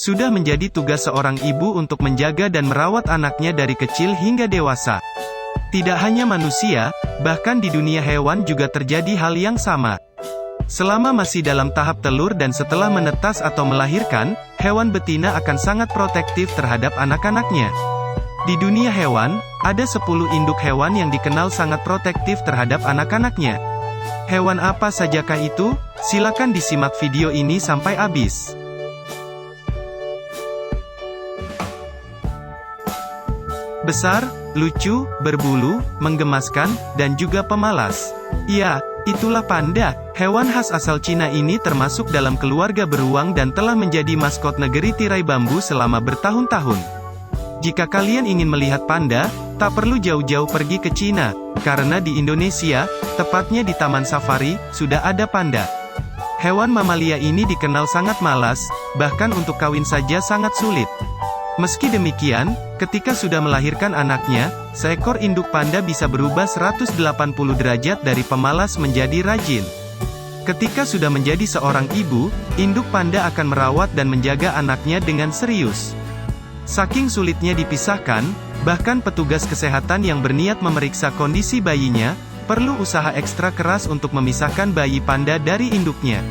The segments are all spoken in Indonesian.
Sudah menjadi tugas seorang ibu untuk menjaga dan merawat anaknya dari kecil hingga dewasa. Tidak hanya manusia, bahkan di dunia hewan juga terjadi hal yang sama. Selama masih dalam tahap telur dan setelah menetas atau melahirkan, hewan betina akan sangat protektif terhadap anak-anaknya. Di dunia hewan, ada 10 induk hewan yang dikenal sangat protektif terhadap anak-anaknya. Hewan apa sajakah itu? Silakan disimak video ini sampai habis. Besar, lucu, berbulu, menggemaskan, dan juga pemalas. Ya, itulah panda. Hewan khas asal Cina ini termasuk dalam keluarga beruang dan telah menjadi maskot negeri tirai bambu selama bertahun-tahun. Jika kalian ingin melihat panda, tak perlu jauh-jauh pergi ke Cina, karena di Indonesia, tepatnya di Taman Safari, sudah ada panda. Hewan mamalia ini dikenal sangat malas, bahkan untuk kawin saja sangat sulit. Meski demikian, ketika sudah melahirkan anaknya, seekor induk panda bisa berubah 180 derajat dari pemalas menjadi rajin. Ketika sudah menjadi seorang ibu, induk panda akan merawat dan menjaga anaknya dengan serius. Saking sulitnya dipisahkan, bahkan petugas kesehatan yang berniat memeriksa kondisi bayinya, perlu usaha ekstra keras untuk memisahkan bayi panda dari induknya.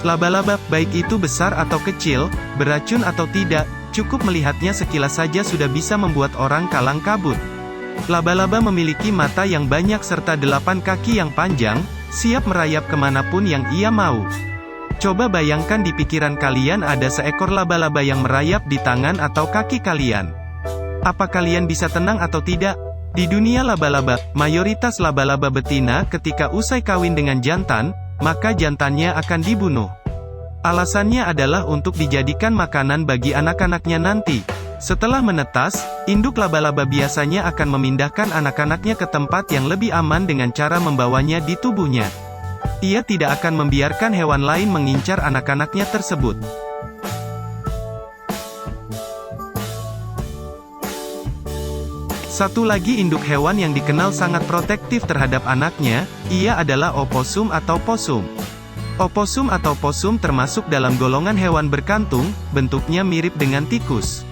Laba-laba, baik itu besar atau kecil, beracun atau tidak, cukup melihatnya sekilas saja sudah bisa membuat orang kalang kabut. Laba-laba memiliki mata yang banyak serta 8 kaki yang panjang, siap merayap kemanapun yang ia mau. Coba bayangkan di pikiran kalian ada seekor laba-laba yang merayap di tangan atau kaki kalian. Apa kalian bisa tenang atau tidak? Di dunia laba-laba, mayoritas laba-laba betina ketika usai kawin dengan jantan, maka jantannya akan dibunuh. Alasannya adalah untuk dijadikan makanan bagi anak-anaknya nanti. Setelah menetas, induk laba-laba biasanya akan memindahkan anak-anaknya ke tempat yang lebih aman dengan cara membawanya di tubuhnya. Ia tidak akan membiarkan hewan lain mengincar anak-anaknya tersebut. Satu lagi induk hewan yang dikenal sangat protektif terhadap anaknya, ia adalah oposum atau posum. Oposum atau posum termasuk dalam golongan hewan berkantung, bentuknya mirip dengan tikus.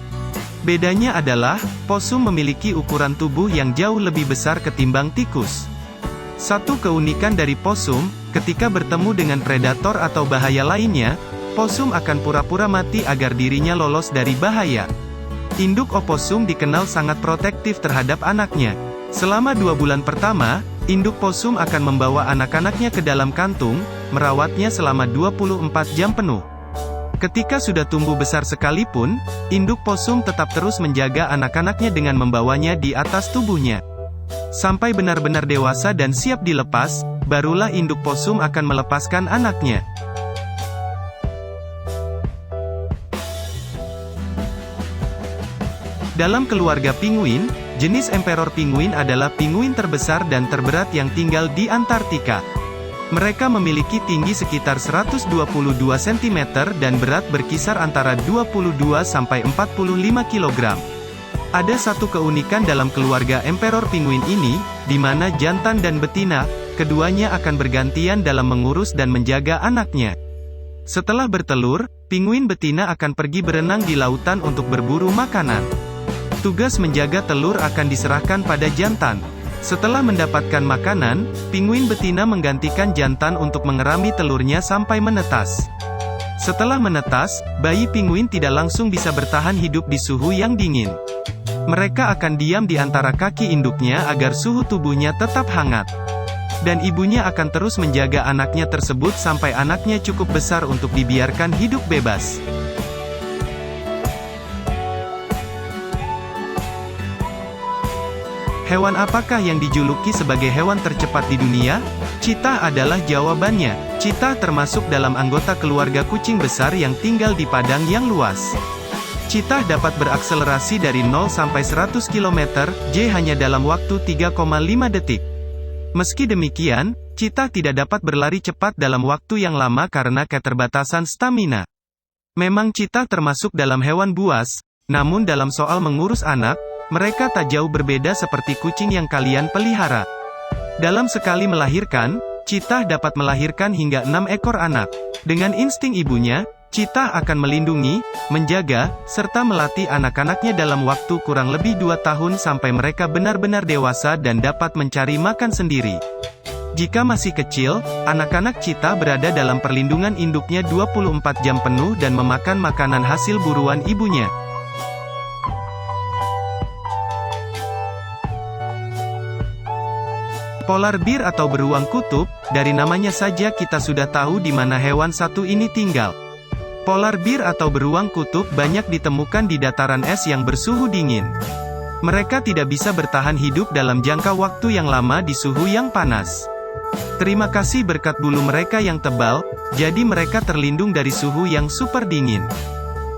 Bedanya adalah, posum memiliki ukuran tubuh yang jauh lebih besar ketimbang tikus. Satu keunikan dari posum, ketika bertemu dengan predator atau bahaya lainnya, posum akan pura-pura mati agar dirinya lolos dari bahaya. Induk oposum dikenal sangat protektif terhadap anaknya. Selama 2 bulan pertama, induk posum akan membawa anak-anaknya ke dalam kantung, merawatnya selama 24 jam penuh. Ketika sudah tumbuh besar sekalipun, induk posum tetap terus menjaga anak-anaknya dengan membawanya di atas tubuhnya. Sampai benar-benar dewasa dan siap dilepas, barulah induk posum akan melepaskan anaknya. Dalam keluarga pinguin, jenis emperor pinguin adalah pinguin terbesar dan terberat yang tinggal di Antartika. Mereka memiliki tinggi sekitar 122 cm dan berat berkisar antara 22 sampai 45 kg. Ada satu keunikan dalam keluarga emperor pinguin ini, di mana jantan dan betina, keduanya akan bergantian dalam mengurus dan menjaga anaknya. Setelah bertelur, pinguin betina akan pergi berenang di lautan untuk berburu makanan. Tugas menjaga telur akan diserahkan pada jantan. Setelah mendapatkan makanan, pinguin betina menggantikan jantan untuk mengerami telurnya sampai menetas. Setelah menetas, bayi pinguin tidak langsung bisa bertahan hidup di suhu yang dingin. Mereka akan diam di antara kaki induknya agar suhu tubuhnya tetap hangat. Dan ibunya akan terus menjaga anaknya tersebut sampai anaknya cukup besar untuk dibiarkan hidup bebas. Hewan apakah yang dijuluki sebagai hewan tercepat di dunia? Cheetah adalah jawabannya. Cheetah termasuk dalam anggota keluarga kucing besar yang tinggal di padang yang luas. Cheetah dapat berakselerasi dari 0 sampai 100 km/j hanya dalam waktu 3,5 detik. Meski demikian, cheetah tidak dapat berlari cepat dalam waktu yang lama karena keterbatasan stamina. Memang cheetah termasuk dalam hewan buas, namun dalam soal mengurus anak, mereka tak jauh berbeda seperti kucing yang kalian pelihara. Dalam sekali melahirkan, Cheetah dapat melahirkan hingga 6 ekor anak. Dengan insting ibunya, cheetah akan melindungi, menjaga, serta melatih anak-anaknya dalam waktu kurang lebih 2 tahun sampai mereka benar-benar dewasa dan dapat mencari makan sendiri. Jika masih kecil, anak-anak cheetah berada dalam perlindungan induknya 24 jam penuh dan memakan makanan hasil buruan ibunya. Polar bear atau beruang kutub, dari namanya saja kita sudah tahu di mana hewan satu ini tinggal. Polar bear atau beruang kutub banyak ditemukan di dataran es yang bersuhu dingin. Mereka tidak bisa bertahan hidup dalam jangka waktu yang lama di suhu yang panas. Terima kasih berkat bulu mereka yang tebal, jadi mereka terlindung dari suhu yang super dingin.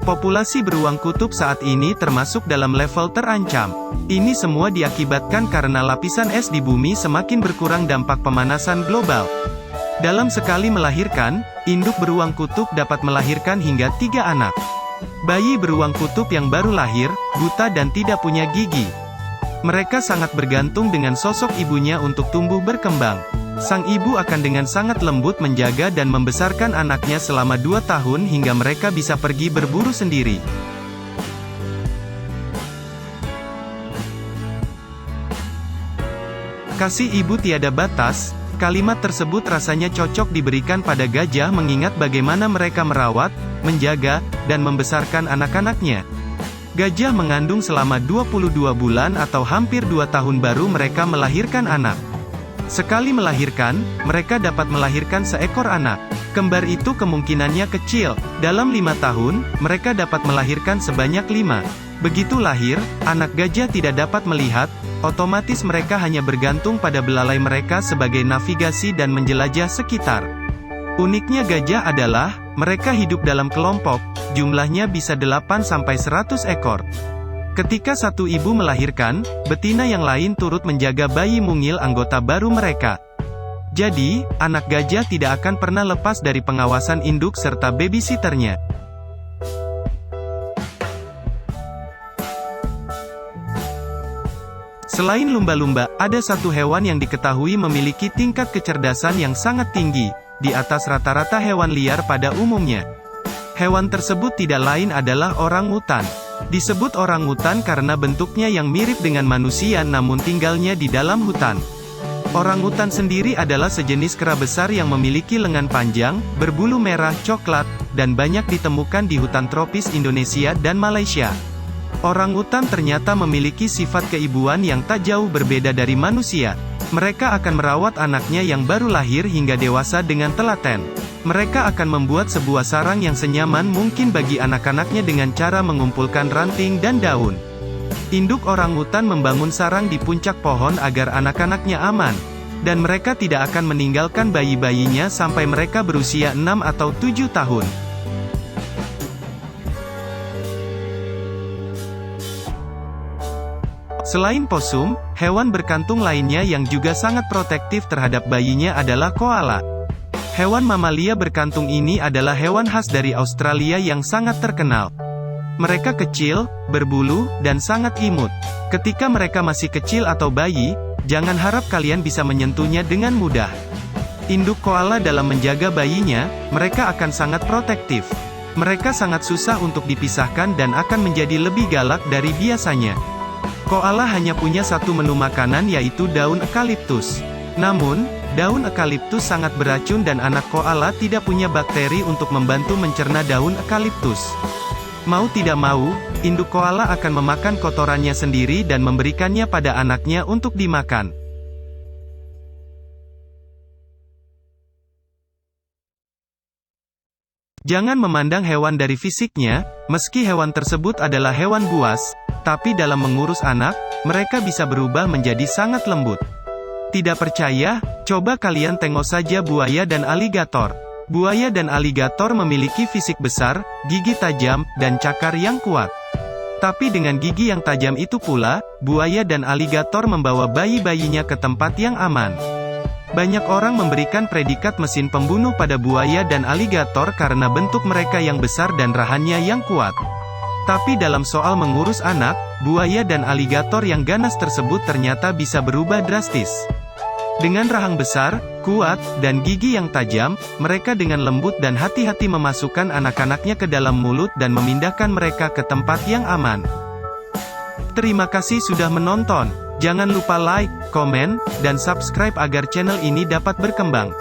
Populasi beruang kutub saat ini termasuk dalam level terancam. Ini semua diakibatkan karena lapisan es di bumi semakin berkurang dampak pemanasan global. Dalam sekali melahirkan, induk beruang kutub dapat melahirkan hingga 3 anak. Bayi beruang kutub yang baru lahir, buta dan tidak punya gigi. Mereka sangat bergantung dengan sosok ibunya untuk tumbuh berkembang. Sang ibu akan dengan sangat lembut menjaga dan membesarkan anaknya selama 2 tahun hingga mereka bisa pergi berburu sendiri. Kasih ibu tiada batas, kalimat tersebut rasanya cocok diberikan pada gajah mengingat bagaimana mereka merawat, menjaga, dan membesarkan anak-anaknya. Gajah mengandung selama 22 bulan atau hampir 2 tahun baru mereka melahirkan anak. Sekali melahirkan, mereka dapat melahirkan seekor anak. Kembar itu kemungkinannya kecil. Dalam 5 tahun, mereka dapat melahirkan sebanyak 5. Begitu lahir, anak gajah tidak dapat melihat, otomatis mereka hanya bergantung pada belalai mereka sebagai navigasi dan menjelajah sekitar. Uniknya gajah adalah, mereka hidup dalam kelompok, jumlahnya bisa 8-100 ekor. Ketika satu ibu melahirkan, betina yang lain turut menjaga bayi mungil anggota baru mereka. Jadi, anak gajah tidak akan pernah lepas dari pengawasan induk serta babysitternya. Selain lumba-lumba, ada satu hewan yang diketahui memiliki tingkat kecerdasan yang sangat tinggi, di atas rata-rata hewan liar pada umumnya. Hewan tersebut tidak lain adalah orangutan. Disebut orangutan karena bentuknya yang mirip dengan manusia namun tinggalnya di dalam hutan. Orangutan sendiri adalah sejenis kera besar yang memiliki lengan panjang, berbulu merah coklat, dan banyak ditemukan di hutan tropis Indonesia dan Malaysia. Orangutan ternyata memiliki sifat keibuan yang tak jauh berbeda dari manusia. Mereka akan merawat anaknya yang baru lahir hingga dewasa dengan telaten. Mereka akan membuat sebuah sarang yang senyaman mungkin bagi anak-anaknya dengan cara mengumpulkan ranting dan daun. Induk orangutan membangun sarang di puncak pohon agar anak-anaknya aman. Dan mereka tidak akan meninggalkan bayi-bayinya sampai mereka berusia 6 atau 7 tahun. Selain posum, hewan berkantung lainnya yang juga sangat protektif terhadap bayinya adalah koala. Hewan mamalia berkantung ini adalah hewan khas dari Australia yang sangat terkenal. Mereka kecil, berbulu, dan sangat imut. Ketika mereka masih kecil atau bayi, jangan harap kalian bisa menyentuhnya dengan mudah. Induk koala dalam menjaga bayinya, mereka akan sangat protektif. Mereka sangat susah untuk dipisahkan dan akan menjadi lebih galak dari biasanya. Koala hanya punya satu menu makanan yaitu daun eukaliptus. Namun, daun eukaliptus sangat beracun dan anak koala tidak punya bakteri untuk membantu mencerna daun eukaliptus. Mau tidak mau, induk koala akan memakan kotorannya sendiri dan memberikannya pada anaknya untuk dimakan. Jangan memandang hewan dari fisiknya, meski hewan tersebut adalah hewan buas, tapi dalam mengurus anak, mereka bisa berubah menjadi sangat lembut. Tidak percaya? Coba kalian tengok saja buaya dan aligator. Buaya dan aligator memiliki fisik besar, gigi tajam, dan cakar yang kuat. Tapi dengan gigi yang tajam itu pula, buaya dan aligator membawa bayi-bayinya ke tempat yang aman. Banyak orang memberikan predikat mesin pembunuh pada buaya dan aligator karena bentuk mereka yang besar dan rahannya yang kuat. Tapi dalam soal mengurus anak, buaya dan aligator yang ganas tersebut ternyata bisa berubah drastis. Dengan rahang besar, kuat, dan gigi yang tajam, mereka dengan lembut dan hati-hati memasukkan anak-anaknya ke dalam mulut dan memindahkan mereka ke tempat yang aman. Terima kasih sudah menonton. Jangan lupa like, komen, dan subscribe agar channel ini dapat berkembang.